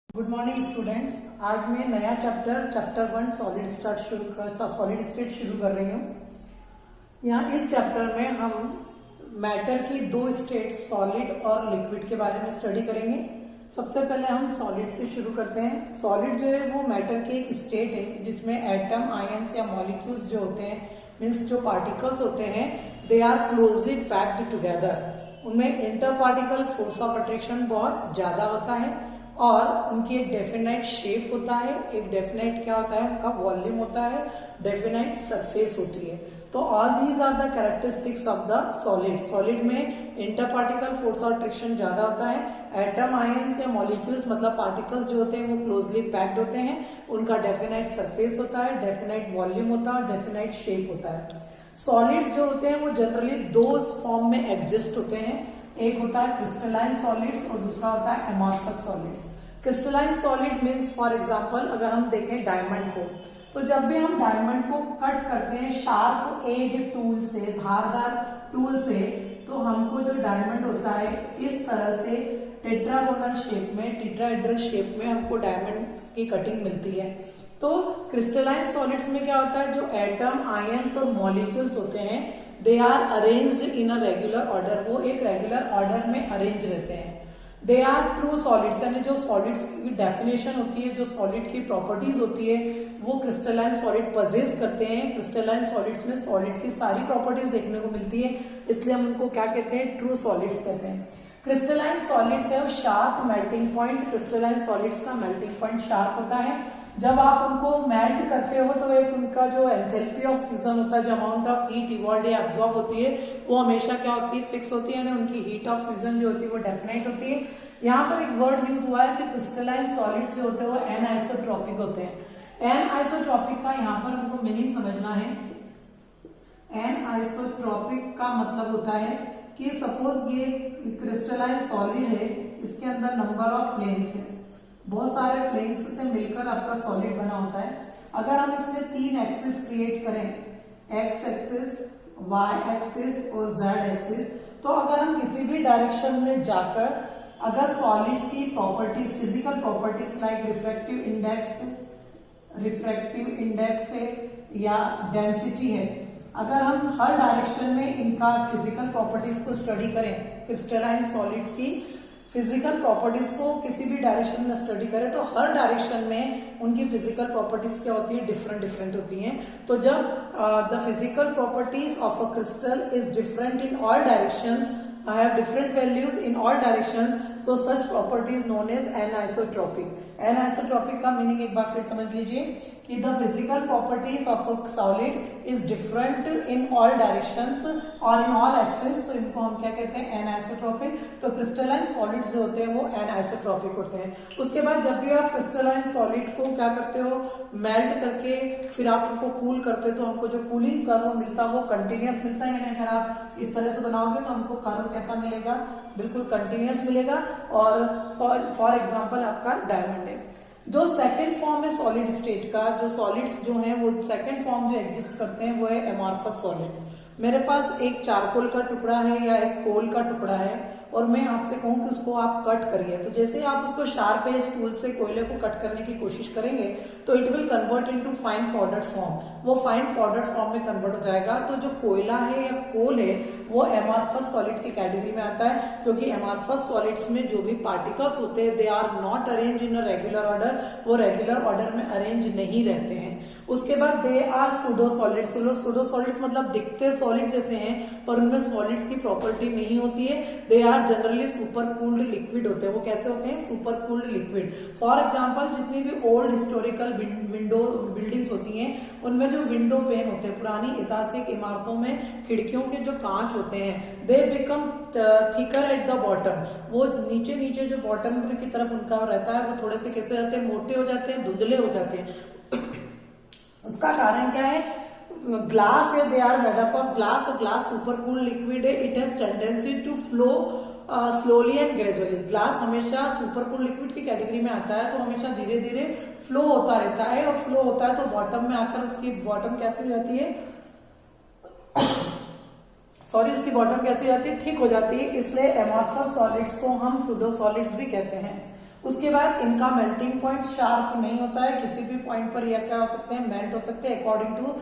Good morning students. आज मैं नया चैप्टर 1 सॉलिड स्टेट शुरू कर रही हूँ। यहाँ इस चैप्टर में हम मैटर की दो स्टेट सॉलिड और लिक्विड के बारे में स्टडी करेंगे। सबसे पहले हम सॉलिड से शुरू करते हैं। सॉलिड जो है वो मैटर की एक स्टेट है जिसमें एटम, आयंस या मॉलिक्यूल्स जो होते हैं, मीन्स जो पार्टिकल्स होते हैं, they are closely packed together. उनमें inter particle force of attraction बहुत ज्यादा होता है और उनकी एक डेफिनाइट शेप होता है, एक डेफिनाइट क्या होता है, उनका वॉल्यूम होता है, डेफिनाइट सरफेस होती है। तो all these are the characteristics of the solid. Solid में inter particle force of attraction ज्यादा होता है। एटम, आयंस या मॉलिक्यूल्स मतलब पार्टिकल्स जो होते हैं वो क्लोजली पैक्ड होते हैं। उनका डेफिनाइट सरफेस होता है, डेफिनाइट वॉल्यूम होता है और डेफिनाइट शेप होता है। सॉलिड्स जो होते हैं वो जनरली दो फॉर्म में एग्जिस्ट होते हैं। एक होता है क्रिस्टलाइन सॉलिड्स और दूसरा होता है amorphous solids. Crystalline solid means for example अगर हम देखें डायमंड को, तो जब भी हम डायमंड को कट करते हैं शार्प एज टूल से, धारदार टूल से, तो हमको जो डायमंड होता है इस तरह से टेट्रागोनल शेप में, टेट्राहेड्रल शेप में हमको डायमंड की कटिंग मिलती है। तो क्रिस्टलाइन सॉलिड्स में क्या होता है, जो एटम, आयंस और मॉलिक्यूल्स होते हैं, they are arranged in a regular order. वो एक रेगुलर ऑर्डर में अरेंज रहते हैं। दे आर ट्रू सॉलिड्स, यानी जो सॉलिड्स की डेफिनेशन होती है, जो सॉलिड की प्रॉपर्टीज होती है, वो क्रिस्टलाइन सॉलिड पजेस करते हैं। क्रिस्टलाइन सॉलिड्स में सॉलिड की सारी प्रॉपर्टीज देखने को मिलती है, इसलिए हम उनको क्या कहते हैं, ट्रू सॉलिड्स कहते हैं। क्रिस्टलाइन सॉलिड्स है sharp melting point. Crystalline solids का मेल्टिंग पॉइंट शार्प होता है। जब आप उनको मेल्ट करते हो तो एक उनका जो एंथैल्पी ऑफ फ्यूजन होता है, जो अमाउंट ऑफ हीट इवॉल्व या एब्जॉर्ब होती है, वो हमेशा क्या होती है, फिक्स होती है। उनकी हीट ऑफ फ्यूजन जो होती है वो डेफिनेट होती है। यहाँ पर एक वर्ड यूज हुआ है कि क्रिस्टलाइन सॉलिड्स जो होते हैं वो एनआइसोट्रॉपिक होते हैं। एनआइसोट्रॉपिक का यहाँ पर हमको मीनिंग समझना है। एनआइसोट्रॉपिक का मतलब होता है कि सपोज ये क्रिस्टलाइन सॉलिड है, इसके अंदर नंबर ऑफ प्लेन्स है, बहुत सारे प्लेन्स से मिलकर आपका सॉलिड बना होता है। अगर हम इसमें तीन एक्सिस क्रिएट करें, एक्स एक्सिस, वाई एक्सिस और जेड एक्सिस, तो अगर हम किसी भी डायरेक्शन में जाकर अगर सॉलिड्स की properties, physical properties like refractive index है या डेंसिटी है, अगर हम हर डायरेक्शन में इनका फिजिकल प्रॉपर्टीज को स्टडी करें, क्रिस्टलाइन सॉलिड्स की फिजिकल प्रॉपर्टीज को किसी भी डायरेक्शन में स्टडी करें, तो हर डायरेक्शन में उनकी फिजिकल प्रॉपर्टीज क्या होती है, डिफरेंट होती हैं। तो जब the physical properties of a crystal is different in all directions, have different values in all directions, so such property is known as anisotropic. एनआइसोट्रॉपिक का मीनिंग एक बार फिर समझ लीजिए कि the physical properties of a solid is different in all directions और in all axis, तो इनको हम क्या कहते हैं, एनआइसोट्रॉपिक। तो क्रिस्टलाइन सॉलिड्स जो होते हैं वो एनआइसोट्रॉपिक होते हैं। उसके बाद जब भी आप क्रिस्टलाइन सॉलिड को क्या करते हो, मेल्ट करके फिर आप उनको कूल करते हो, तो हमको जो कूलिंग कर्व मिलता है वो कंटिन्यूअस मिलता है। यानी अगर आप इस तरह से बनाओगे तो हमको कर्व कैसा मिलेगा, बिल्कुल कंटिन्यूअस मिलेगा। और फॉर एग्जांपल आपका डायमंड है। जो सेकंड फॉर्म है सॉलिड स्टेट का, जो सॉलिड्स जो हैं वो सेकंड फॉर्म जो एग्जिस्ट करते हैं वो है एमॉर्फस सॉलिड। मेरे पास एक चारकोल का टुकड़ा है या एक कोल का टुकड़ा है और मैं आपसे कहूं कि उसको आप कट करिए, तो जैसे आप उसको शार्प एज टूल से कोयले को कट करने की कोशिश करेंगे तो it will convert into fine powder form. वो फाइन पाउडर फॉर्म में कन्वर्ट हो जाएगा। तो जो कोयला है या कोल है वो एमॉर्फस सॉलिड की कैटेगरी में आता है, क्योंकि एमॉर्फस सॉलिड्स में जो भी पार्टिकल्स होते हैं they are not arrange in a regular order, वो रेगुलर ऑर्डर में अरेंज नहीं रहते हैं। उसके बाद they are pseudo solids. Pseudo solids मतलब दिखते सॉलिड जैसे हैं पर उनमें सॉलिड्स की प्रॉपर्टी नहीं होती है। They are generally super cooled liquid होते हैं। वो कैसे होते हैं, super cooled liquid. For example जितनी भी ओल्ड हिस्टोरिकल विंडो बिल्डिंग्स होती हैं उनमें जो विंडो पेन होते हैं, पुरानी ऐतिहासिक इमारतों में खिड़कियों के जो कांच होते हैं, they become thicker at the bottom. वो नीचे जो बॉटम की तरफ उनका रहता है वो थोड़े से कैसे जाते हैं, मोटे हो जाते हैं, धुंधले हो जाते हैं। उसका कारण क्या है, ग्लास है, they are made up of glass. और ग्लास सुपर कूल लिक्विड है, it has tendency to flow slowly and gradually. Glass हमेशा सुपर कूल लिक्विड की कैटेगरी में आता है, तो हमेशा धीरे धीरे फ्लो होता रहता है। और फ्लो होता है तो बॉटम में आकर उसकी बॉटम कैसी हो जाती है, उसकी बॉटम कैसी हो जाती है, थिक हो जाती है। इसलिए एमॉर्फस सॉलिड्स को हम सूडो सॉलिड्स भी कहते हैं। उसके बाद इनका मेल्टिंग पॉइंट शार्प नहीं होता है, किसी भी पॉइंट पर यह क्या हो सकते हैं, मेल्ट हो सकते हैं according to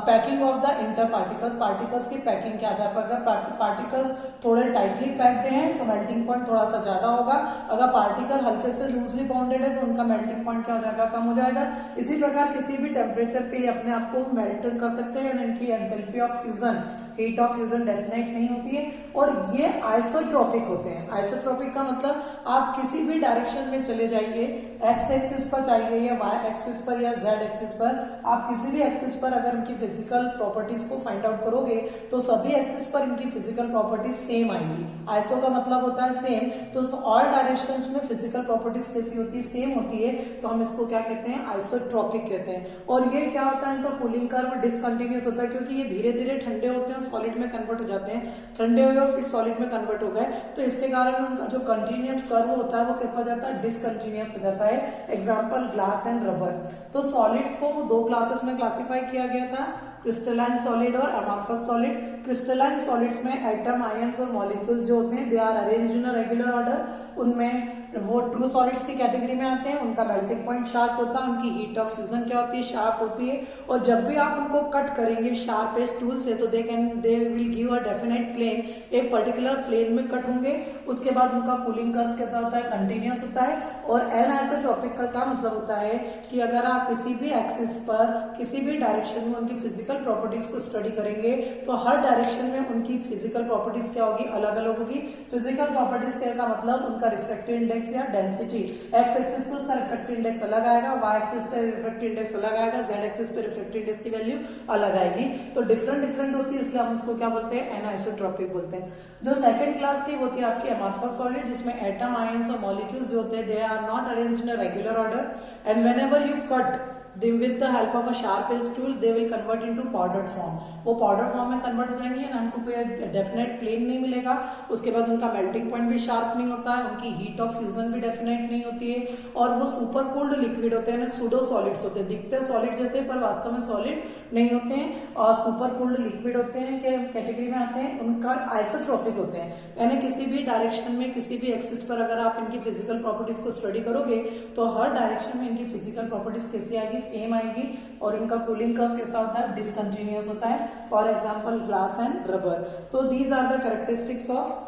packing of the inter particles. Particles की पैकिंग क्या है, अगर पार्टिकल्स थोड़े टाइटली पैक्ड हैं तो मेल्टिंग पॉइंट थोड़ा सा ज्यादा होगा, अगर पार्टिकल हल्के से लूजली बाउंडेड है तो उनका मेल्टिंग पॉइंट क्या हो जाएगा, कम हो जाएगा। इसी प्रकार किसी भी टेम्परेचर पे अपने आप को मेल्ट कर सकते हैं, इनकी enthalpy of fusion, heat of fusion definite नहीं होती है। और ये आइसोट्रोपिक होते हैं। आइसोट्रोपिक का मतलब आप किसी भी डायरेक्शन में चले जाइए, एक्स एक्सिस पर चाहिए या वाई एक्सिस पर या जेड एक्सिस पर, आप किसी भी एक्सिस पर अगर इनकी फिजिकल प्रॉपर्टीज को फाइंड आउट करोगे तो सभी एक्सिस पर इनकी फिजिकल प्रॉपर्टीज सेम आएंगी। आइसो का मतलब होता है सेम, तो ऑल डायरेक्शंस में फिजिकल प्रॉपर्टीज कैसी होती है, सेम होती है, तो हम इसको क्या कहते हैं, आइसोट्रोपिक कहते हैं। और ये क्या होता है, इनका कूलिंग कर्व डिसकंटिन्यूस होता है, क्योंकि ये धीरे धीरे ठंडे होते हैं, सॉलिड में कन्वर्ट हो जाते हैं, ठंडे हुए और फिर सॉलिड में कन्वर्ट हो गए, तो इसके कारण उनका जो कंटिन्यूअस कर्व होता है वो कैसा हो जाता है, डिसकंटिन्यूअस हो जाता है। Example glass and rubber. तो सॉलिड्स को दो क्लासेस में क्लासिफाई किया गया था, क्रिस्टलाइन सॉलिड और अमॉर्फस सॉलिड। क्रिस्टलाइन सॉलिड्स में एटम, आयंस और मॉलिक्यूल्स जो होते हैं they are arranged in a regular order, उनमें वो ट्रू सॉलिड्स की कैटेगरी में आते हैं, उनका मेल्टिंग पॉइंट शार्प होता है, उनकी हीट ऑफ फ्यूजन क्या होती है, शार्प होती है। और जब भी आप उनको कट करेंगे शार्पेस्ट टूल से तो they will give a definite plane, एक पर्टिकुलर प्लेन में कट होंगे। उसके बाद उनका कूलिंग कर्व कैसा होता है, कंटिन्यूअस होता है। और एनआइसोट्रोपिक का क्या मतलब होता है कि अगर आप किसी भी एक्सिस पर किसी भी डायरेक्शन में उनकी फिजिकल प्रॉपर्टीज को स्टडी करेंगे तो हर डायरेक्शन में उनकी फिजिकल प्रॉपर्टीज क्या होगी, अलग अलग होगी। फिजिकल प्रॉपर्टीज का मतलब उनका रिफ्रैक्टिव इंडेक्स या डेंसिटी, एक्स एक्सिस पे उसका रिफ्रैक्टिव इंडेक्स अलग आएगा, वाई एक्सिस पे रिफ्रैक्टिव इंडेक्स अलग आएगा, जेड एक्सिस पे रिफ्रैक्टिव इंडेक्स की वैल्यू अलग आएगी। तो डिफरेंट होती है, इसलिए हम उसको क्या बोलते हैं, एनआइसोट्रोपिक बोलते हैं। जो सेकंड क्लास की होती है आपकी अमॉर्फस सॉलिड, जिसमें एटम, आयंस और मॉलिक्यूल्स जो होते हैं they are not arranged in a regular order and whenever you cut them with the help of a sharp edge tool they will convert into powdered form। वो powder form में convert हो जाएंगे ना, हमको कोई डेफिनेट प्लेन नहीं मिलेगा। उसके बाद उनका मेल्टिंग पॉइंट भी शार्प नहीं होता है, उनकी हीट ऑफ फ्यूजन भी डेफिनेट नहीं होती है, और वो सुपर कोल्ड लिक्विड होते हैं, सूडो सॉलिड्स होते हैं, दिखते हैं सॉलिड जैसे पर वास्तव में सॉलिड नहीं होते हैं, और सुपर कोल्ड लिक्विड होते हैं के कैटेगरी में आते हैं। उनका आइसोट्रोपिक होते हैं, यानी किसी भी डायरेक्शन में किसी भी एक्सिस पर अगर आप इनकी फिजिकल प्रॉपर्टीज को स्टडी करोगे तो हर डायरेक्शन में इनकी फिजिकल प्रॉपर्टीज कैसी आएगी, सेम आएगी। और इनका कूलिंग कर्व कैसा होता है, डिसकंटिन्यूअस होता है। For example glass and rubber. तो these are the characteristics of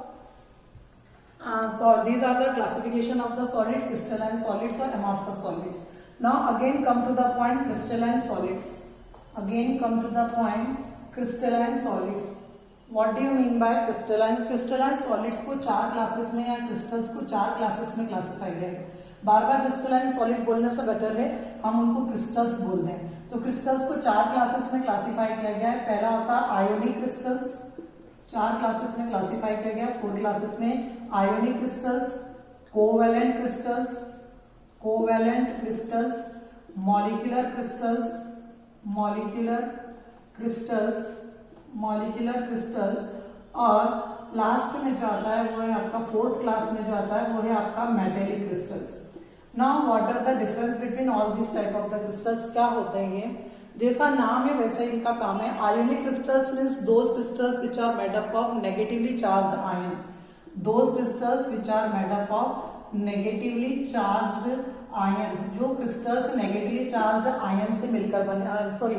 these are the classification of the solid, crystalline solids or amorphous solids. Now again come to the point, crystalline solids. Again come to the point, crystalline solids. What do you mean by crystalline? Crystalline solids को चार classes में या crystals को चार classes में classify किया है। बार बार crystalline solid बोलने से बेटर है हम उनको क्रिस्टल्स बोल दें। तो क्रिस्टल्स को चार क्लासेस में क्लासिफाई किया गया है। पहला होता है आयोनिक क्रिस्टल्स, चार क्लासेस में क्लासिफाई किया गया। 4 क्लासेस में ionic crystals, covalent crystals, molecular crystals, molecular crystals, और लास्ट में जो आता है वो है आपका 4th क्लास में जो आता है वो है आपका metallic crystals. Now what are the difference between all this type of the crystals? क्या होते हैं ये? जैसा नाम है वैसे इनका काम है। Ionic crystals means those crystals which are made up of negatively charged ions, those crystals which are made up of negatively charged ions, जो क्रिस्टल्स नेगेटिवली चार्ज्ड आयन से मिलकर बने,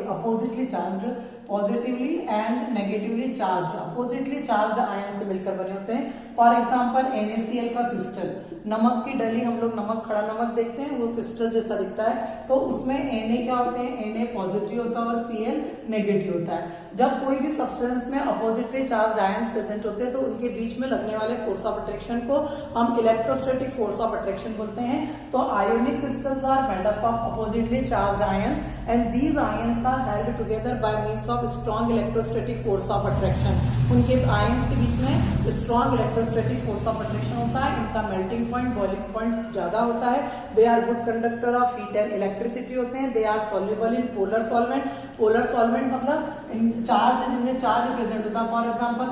oppositely charged, positively and negatively charged, oppositely charged ion से मिलकर बने होते हैं। For example NaCl का क्रिस्टल, नमक की डली, हम लोग नमक, खड़ा नमक देखते हैं, वो क्रिस्टल जैसा दिखता है। तो उसमें Na क्या होते हैं, Na पॉजिटिव होता है और Cl नेगेटिव होता है। जब कोई भी सब्सटेंस में अपोजिटली चार्ज्ड आयंस प्रेजेंट होते हैं तो उनके बीच में लगने वाले फोर्स ऑफ अट्रैक्शन को हम इलेक्ट्रोस्टैटिक फोर्स ऑफ अट्रैक्शन बोलते हैं। तो ionic crystals are made up of oppositely charged ions and these ions are held together by means of strong electrostatic force of attraction. उनके आयंस के बीच में strong electrostatic force of attraction होता है। इनका मेल्टिंग पॉइंट, बॉइलिंग पॉइंट ज्यादा होता है। They are good conductor of heat and electricity होते हैं। They are soluble in polar solvent. Polar solvent मतलब चार्ज, जिनमें चार्ज प्रेजेंट होता है। फॉर एग्जाम्पल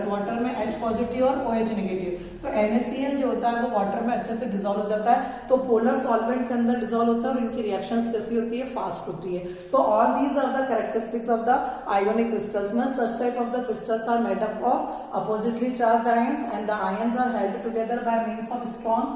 वाटर में H पॉजिटिव और OH नेगेटिव। तो NaCl जो होता है वो वाटर में अच्छे से डिजोल्व हो जाता है, तो पोलर सॉल्वेंट के अंदर डिजोल्व होता है और इनकी रिएक्शंस कैसी होती है, फास्ट होती है। So all these are the characteristics of the ionic crystals. में such type of the crystals are made up of oppositely charged ions and the ions are held together by means of strong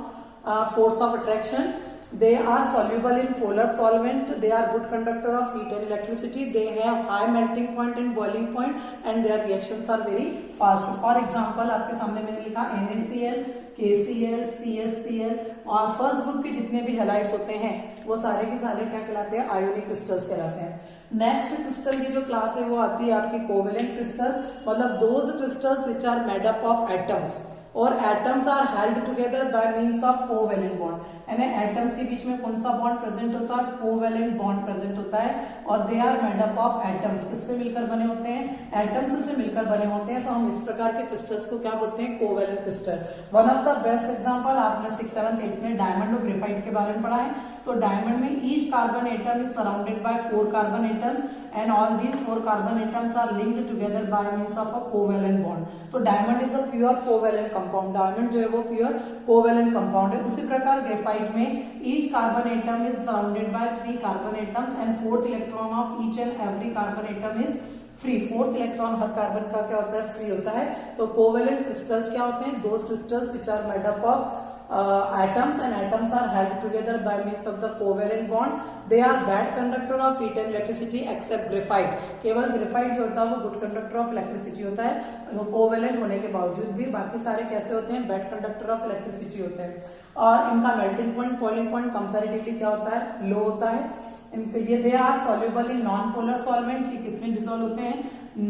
force of attraction. They are soluble in polar solvent. They are good conductor of heat and electricity. They have high melting point and boiling point, and their reactions are very fast. For example, आपके सामने मैंने लिखा NaCl, KCl, CSCl, और first group के जितने भी halides होते हैं वो सारे के सारे क्या कहलाते हैं? आयोनिक क्रिस्टल्स कहलाते हैं। नेक्स्ट क्रिस्टल की जो क्लास है वो आती है आपकी कोवेलेंट क्रिस्टल्स, मतलब those crystals which are made up of atoms, और atoms are held together by means of covalent bond. यानी एटम्स के बीच में कौन सा बॉन्ड प्रेजेंट होता है? कोवेलेंट बॉन्ड प्रेजेंट होता है, और they are made up of atoms. किससे मिलकर बने होते हैं? एटम्स से मिलकर बने होते हैं। तो हम इस प्रकार के क्रिस्टल्स को क्या बोलते हैं? Covalent crystal. One of the best example आपने 6th, 7th, 8th में डायमंड और ग्रेफाइट के बारे में पढ़ा है। तो डायमंड में each carbon atom is surrounded by 4 carbon atoms, and all these 4 carbon atoms are linked together by means of a covalent bond. तो diamond is a pure covalent compound. Diamond जो है वो प्योर कोवेलेंट कंपाउंड है। उसी प्रकार graphite में each carbon atom is surrounded by 3 carbon atoms, and 4th electron of each and every carbon atom is free. 4th electron her carbon का क्या होता है? फ्री होता है। तो कोवेलेंट क्रिस्टल्स क्या होते हैं? Those crystals which are made up of atoms, and atoms are held together by means of the covalent bond. They are bad conductor of heat and electricity except graphite. केवल graphite जो होता है वो good conductor of electricity होता है, वो covalent होने के बावजूद भी। बाकी सारे कैसे होते हैं? बैड कंडक्टर ऑफ इलेक्ट्रिसिटी होते हैं, और इनका melting point, boiling point comparatively क्या होता है? लो होता है। इनके ये they are soluble in non polar solvent. ये किसमें डिसॉल्व होते हैं?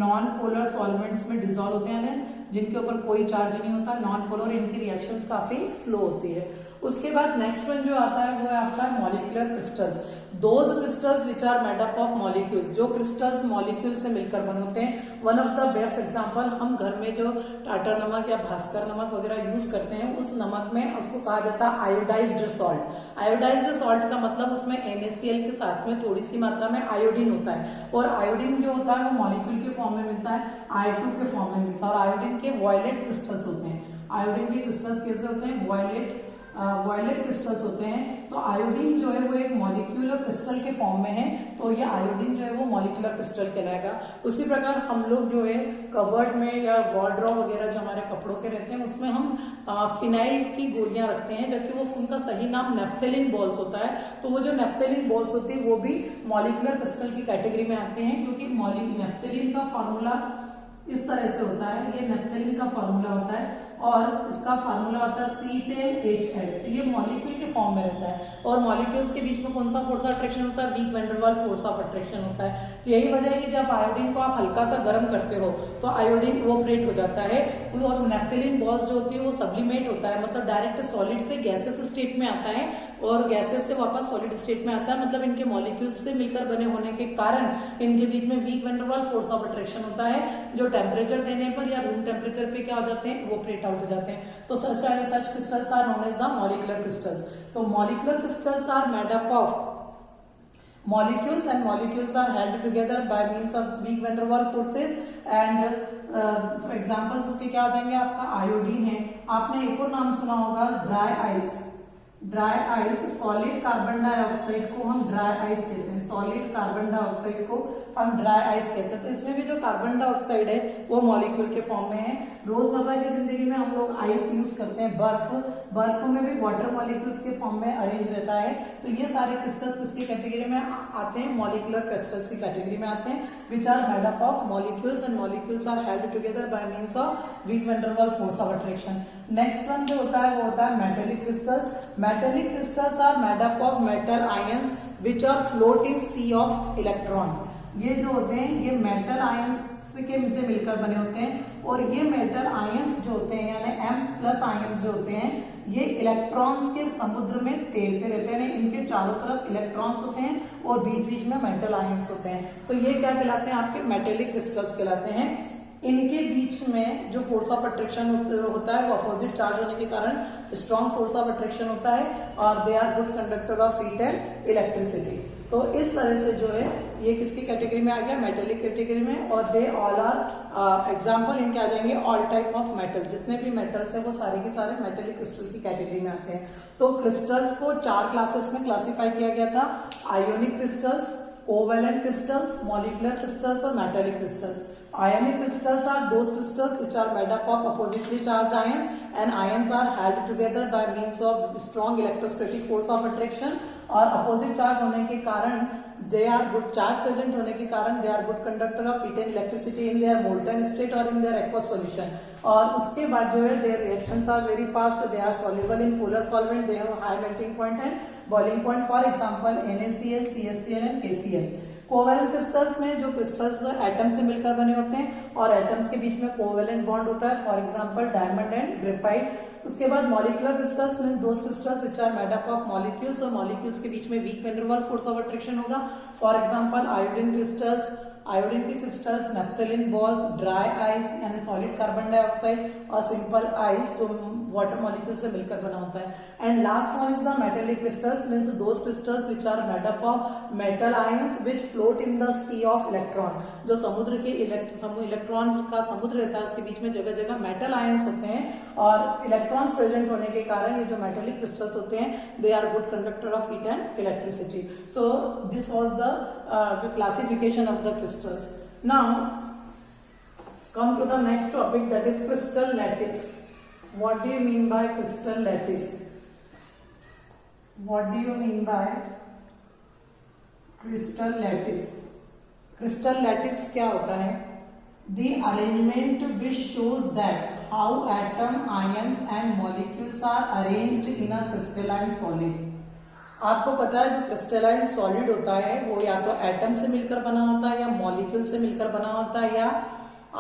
नॉन पोलर सॉल्वेंट्स में डिसॉल्व होते हैं, जिनके ऊपर कोई चार्ज नहीं होता, नॉन पोलर। इनकी रिएक्शंस काफी स्लो होती है। उसके बाद नेक्स्ट वन जो आता है वो है आपका molecular crystals. Those crystals which are made up of molecules, जो क्रिस्टल्स मॉलिक्यूल से मिलकर बने होते हैं। One of the best example, हम घर में जो टाटा नमक या भास्कर नमक वगैरह यूज करते हैं, उस नमक में उसको कहा जाता है आयोडाइज्ड सॉल्ट। आयोडाइज्ड सॉल्ट का मतलब उसमें NaCl के साथ में थोड़ी सी मात्रा में आयोडीन होता है, और आयोडीन जो होता है वो मॉलिक्यूल के फॉर्म में मिलता है, I2 के फॉर्म में मिलता है, और आयोडीन के वॉयलेट क्रिस्टल्स होते हैं। आयोडीन के क्रिस्टल्स कैसे होते हैं? वॉयलेट क्रिस्टल्स होते हैं। तो आयोडीन जो है वो एक मॉलिक्यूलर क्रिस्टल के फॉर्म में है, तो ये आयोडीन जो है वो मॉलिक्यूलर क्रिस्टल कहलाएगा। उसी प्रकार हम लोग जो है कबर्ड में या वार्डरोब वगैरह जो हमारे कपड़ों के रहते हैं उसमें हम फिनाइल की गोलियां रखते हैं, जबकि वो उनका सही नाम नेफ्थेलिन बॉल्स होता है। तो वो जो नेफ्थेलिन बॉल्स होती है वो भी मॉलिक्यूलर क्रिस्टल की कैटेगरी में आते हैं, क्योंकि नेफ्थेलिन का फॉर्मूला इस तरह से होता है। ये नेफ्थेलिन का फॉर्मूला होता है, और इसका फार्मूला होता है C10H8। तो ये मॉलिक्यूल के फॉर्म में रहता है, और मॉलिक्यूल्स के बीच में कौन सा फोर्स ऑफ अट्रैक्शन होता है? Weak van der Waals force of attraction होता है। तो यही वजह है कि जब आयोडीन को आप हल्का सा गर्म करते हो तो आयोडीन इवोपरेट हो जाता है, और नेफ्थेलिन बॉल्स जो होती है वो सब्लिमेट होता है, मतलब डायरेक्ट सॉलिड से गैसेस स्टेट में आता है, और गैसेस से वापस सॉलिड स्टेट में आता है। मतलब इनके मॉलिक्यूल्स से मिलकर बने होने के कारण इनके बीच में weak van der Waals force of attraction होता है, जो टेम्परेचर देने पर या रूम टेम्परेचर पे क्या हो जाते हैं? इवोपरेट आउट हो जाते हैं। तो such crystals are known as the molecular crystals. So molecular crystals are made up of molecules, and molecules are held together by means of weak van der Waals forces, and examples उसके क्या हो जाएंगे? आपका iodine है। आपने एक और नाम सुना होगा dry ice. Dry ice, solid carbon dioxide को हम ड्राई आइस कहते हैं, सॉलिड कार्बन डाइऑक्साइड को हम ड्राई आइस कहते हैं। तो इसमें भी जो कार्बन डाइऑक्साइड है वो मॉलिक्यूल के फॉर्म में है। रोजमर्रा की जिंदगी में हम लोग आइस यूज करते हैं, बर्फ में भी वाटर मॉलिक्यूल्स के फॉर्म में अरेंज रहता है। तो ये सारे क्रिस्टल्स किसकी कैटेगरी में आते हैं? मॉलिक्यूलर क्रिस्टल्स की कैटेगरी में आते हैं, which are made up of molecules, and molecules are held together by means of weak van der Waals force of attraction. Next one जो होता है वो होता है metallic crystals. Metallic crystals are made up of metal ions which are float in sea of electrons. ये जो होते हैं ये मेटल आयंस के से मिलकर बने होते हैं, और ये मेटल आयंस जो होते हैं यानी M+ आयंस जो होते हैं ये इलेक्ट्रॉन्स के समुद्र में तैरते रहते हैं। इनके चारों तरफ इलेक्ट्रॉन्स होते हैं और बीच बीच में मेटल आयंस होते हैं। तो ये क्या कहलाते हैं? आपके मेटेलिक क्रिस्टल्स कहलाते हैं। इनके बीच में जो फोर्स ऑफ अट्रैक्शन होता है वो अपोजिट चार्ज होने के कारण स्ट्रॉन्ग फोर्स ऑफ अट्रैक्शन होता है, और they are good conductor of heat and electricity. तो इस तरह से जो है ये किसकी कैटेगरी में आ गया? मेटेलिक कैटेगरी में। और दे ऑल आर एग्जाम्पल इनके आ जाएंगे ऑल टाइप ऑफ मेटल। जितने भी मेटल्स है वो सारे के सारे मेटेलिक क्रिस्टल की कैटेगरी में आते हैं। तो क्रिस्टल्स को 4 क्लासेस में क्लासिफाई किया गया था, ionic crystals, covalent crystals, molecular crystals और metallic crystals. Ionic crystals are those crystals which are made up of oppositely charged ions, and ions are held together by means of strong electrostatic force of attraction. और opposite charge होने के कारण they are good charge present होने के कारण they are good conductor of heat and electricity in their molten state और in there aqueous solution. और उसके बाद जो है their reactions are very fast, they are soluble in polar solvent, they have high melting point and boiling point. For example NaCl, CaCl and KCl. Covalent crystals में जो crystals atom से मिलकर बने होते हैं और एटम्स के बीच में कोवेलेंट बॉन्ड होता है, for example diamond and graphite. उसके बाद मॉलिक्यूलर क्रिस्टल्स में those crystals which are made up of molecules, और मॉलिक्यूल्स के बीच में weak van der Waals force of attraction होगा. For example iodine crystals, iodine के crystals, naphthalene balls, dry ice यानी सॉलिड कार्बन डाइऑक्साइड और simple ice जो water molecule से मिलकर बना होता है. And last one is the metallic crystals, means those crystals which are made up of metal ions which float in the sea of electron. जो समुद्र के इलेक्ट्रॉन का समुद्र रहता है उसके बीच में जगह जगह मेटल आयंस होते हैं और इलेक्ट्रॉन्स प्रेजेंट होने के कारण ये जो मेटेलिक क्रिस्टल्स होते हैं they are good conductor of heat and electricity. So this was the classification of the crystals. Now come to the next topic, that is crystal lattice. What do you mean by crystal lattice? What do you mean by crystal lattice? Crystal lattice क्या होता है? The arrangement which shows that how atom, ions and molecules are arranged in a crystalline solid. आपको पता है जो crystalline solid होता है वो या तो एटम से मिलकर बना होता है या मॉलिक्यूल से मिलकर बना होता है या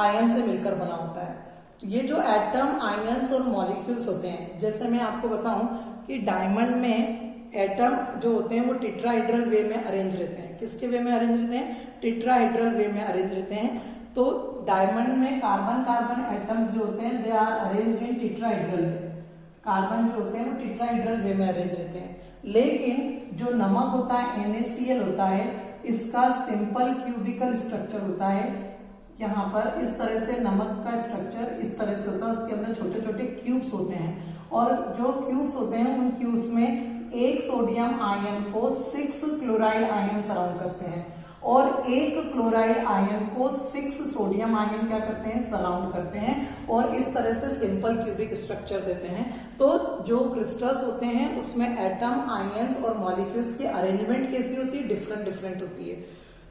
आयन से मिलकर बना होता है. तो ये जो एटम, आयन्स और मॉलिक्यूल्स होते हैं, जैसे मैं आपको बताऊं कि डायमंड में एटम जो होते हैं वो टेट्राहेड्रल वे में अरेंज रहते हैं. किसके वे में अरेंज रहते हैं? टेट्राहेड्रल वे में अरेंज रहते हैं. तो डायमंड में कार्बन कार्बन एटम्स जो होते हैं they are arranged in tetrahedral way. Carbon जो होते हैं वो टेट्राहेड्रल वे में अरेंज रहते हैं. लेकिन जो नमक होता है NaCl होता है, इसका सिंपल क्यूबिकल स्ट्रक्चर होता है. यहाँ पर इस तरह से नमक का स्ट्रक्चर इस तरह से होता है, उसके अंदर छोटे छोटे क्यूब्स होते हैं और जो क्यूब्स होते हैं उन क्यूब्स में एक सोडियम आयन को 6 क्लोराइड आयन सराउंड करते हैं और एक क्लोराइड आयन को 6 सोडियम आयन क्या करते हैं? सराउंड करते हैं और इस तरह से सिंपल क्यूबिक स्ट्रक्चर देते हैं. तो जो क्रिस्टल्स होते हैं उसमें एटम, आयंस और मॉलिक्यूल्स की अरेंजमेंट कैसी होती है? डिफरेंट होती है.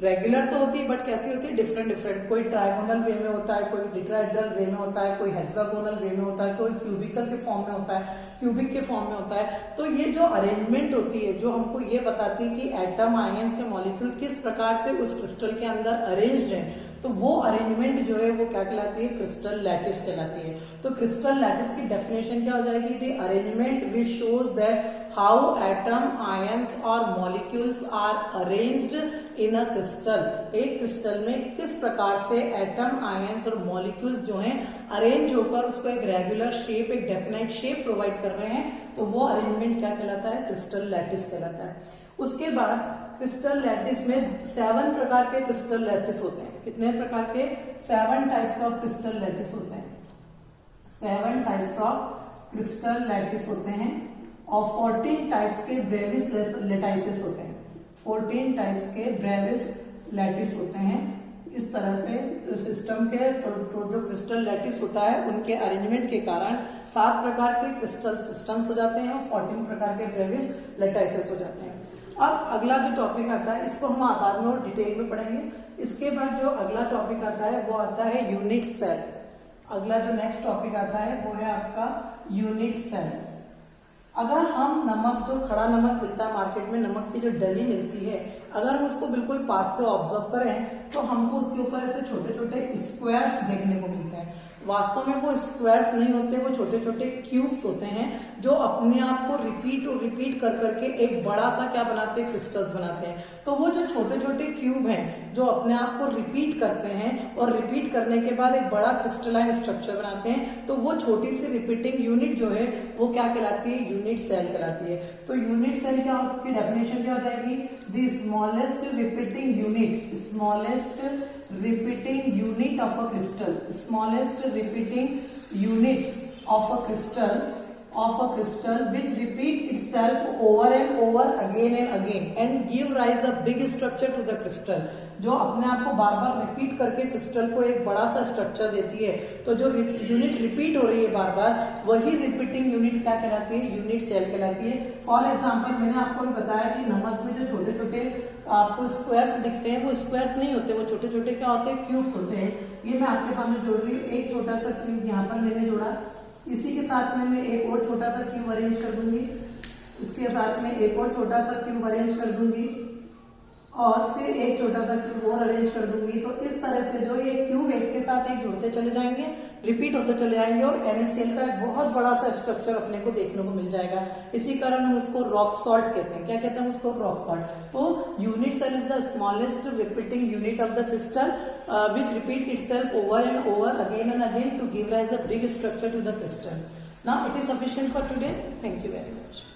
रेगुलर तो होती है बट कैसी होती है? डिफरेंट. कोई ट्राइगोनल वे में होता है, कोई टेट्राहेड्रल वे में होता है, कोई हेक्सागोनल वे में होता है, कोई क्यूबिकल के फॉर्म में होता है, क्यूबिक के फॉर्म में होता है. तो ये जो अरेंजमेंट होती है जो हमको ये बताती है कि एटम, आयंस या मॉलिक्यूल किस प्रकार से उस क्रिस्टल के अंदर अरेंज्ड है, तो वो अरेंजमेंट जो है वो क्या कहलाती है? क्रिस्टल लैटिस कहलाती है. तो क्रिस्टल लैटिस की डेफिनेशन क्या हो जाएगी? The arrangement which shows that how atom, ions और molecules are arranged in a crystal. एक क्रिस्टल में किस प्रकार से एटम, आयंस और मॉलिक्यूल्स जो हैं अरेंज होकर उसको एक रेगुलर शेप, एक डेफिनेट शेप प्रोवाइड कर रहे हैं, तो वो अरेंजमेंट क्या कहलाता है? क्रिस्टल लैटिस कहलाता है. उसके बाद क्रिस्टल लैटिस में 7 प्रकार के क्रिस्टल लैटिस होते हैं. कितने प्रकार के? 7 टाइप्स ऑफ क्रिस्टल लैटिस होते हैं. 7 टाइप्स ऑफ क्रिस्टल लैटिस होते हैं और 14 टाइप्स के ब्रेविस लैटिसेस होते हैं. 14 टाइप्स के ब्रेविस लैटिस होते हैं. इस तरह से जो सिस्टम के जो क्रिस्टल लैटिस होता है उनके अरेंजमेंट के कारण 7 प्रकार के क्रिस्टल सिस्टम्स हो जाते हैं और 14 प्रकार के ब्रेविस लैटिसेस हो जाते हैं. अब अगला जो टॉपिक आता है इसको हम बाद में और डिटेल में पढ़ेंगे. इसके बाद जो अगला टॉपिक आता है वो आता है यूनिट सेल. अगला जो नेक्स्ट टॉपिक आता है वो है आपका यूनिट सेल. अगर हम नमक, जो खड़ा नमक मिलता है मार्केट में, नमक की जो डली मिलती है, अगर हम उसको बिल्कुल पास से ऑब्जर्व करें तो हमको उसके ऊपर ऐसे छोटे छोटे स्क्वायर्स देखने को मिलते हैं. वास्तव में वो स्क्वायर्स नहीं होते, वो छोटे छोटे क्यूब्स होते हैं जो अपने आप को रिपीट कर करके एक बड़ा सा क्या बनाते हैं? क्रिस्टल्स बनाते हैं. तो वो जो छोटे छोटे क्यूब हैं जो अपने आप को रिपीट करते हैं और रिपीट करने के बाद एक बड़ा क्रिस्टलाइन स्ट्रक्चर बनाते हैं, तो वो छोटी सी रिपीटिंग यूनिट जो है वो क्या कहलाती है? यूनिट सेल कहलाती है. तो यूनिट सेल क्या उसकी डेफिनेशन क्या हो जाएगी? The smallest repeating unit, smallest repeating unit of a crystal, smallest repeating unit of a crystal of a crystal which repeat itself over and over again and again and give rise a big structure to the crystal. जो अपने आप को बार बार repeat करके crystal को एक बड़ा सा structure देती है, तो जो यूनिट रिपीट हो रही है बार बार, वही रिपीटिंग यूनिट क्या कहलाती है? यूनिट सेल कहलाती है. फॉर एग्जांपल मैंने आपको बताया कि नमक में जो छोटे छोटे आपको स्क्वायर्स दिखते हैं, वो स्क्वायर्स नहीं होते, वो छोटे छोटे क्या होते हैं? क्यूब्स होते हैं. ये मैं आपके सामने जोड़ रही हूँ. एक छोटा सा क्यूब यहाँ पर मैंने जोड़ा, इसी के साथ में मैं एक और छोटा सा क्यूब अरेंज कर दूंगी, इसके साथ में एक और छोटा सा क्यूब अरेंज कर दूंगी, और फिर एक छोटा सा क्यूब और अरेंज कर दूंगी. तो इस तरह से जो ये क्यूब एक के साथ एक जुड़ते चले जाएंगे, रिपीट होते चले जाएंगे, और NaCl का एक बहुत बड़ा सा स्ट्रक्चर अपने को देखने को मिल जाएगा. इसी कारण हम उसको रॉक सॉल्ट कहते हैं. क्या कहते हैं उसको? Rock salt. तो unit cell is the smallest repeating unit of the crystal which repeat itself over and over again and again to give rise a big structure to the crystal. Now it is sufficient for today. Thank you very much.